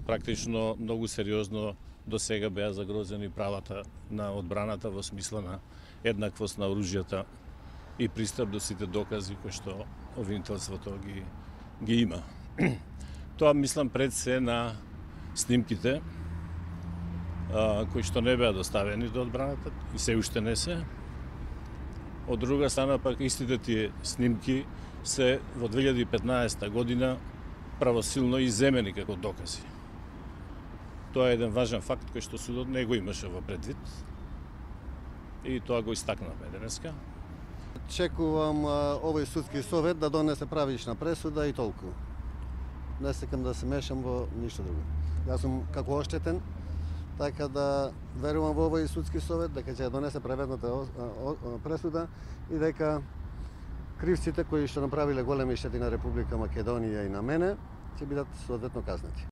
Практично многу сериозно до сега беа загрозени правата на одбраната во смисла на еднаквост на оружјата и пристап до сите докази кои што обвинителството ги има. Тоа мислам пред се на снимките кои што не беа доставени до одбраната и се уште не се. Од друга страна пак истите тие снимки се во 2015 година правосилно изземени како докази. Тоа е еден важен факт кој што судот не го имаше во предвид и тоа го истакнавме денеска. Чекувам овој судски совет да донесе правична пресуда и толку. Не сакам да се мешам во ништо друго. Јас сум како оштетен, така да верувам во овој судски совет дека ќе донесе праведната пресуда и дека кривците кои што направиле големи штети на Република Македонија и на мене ќе бидат соодветно казнати.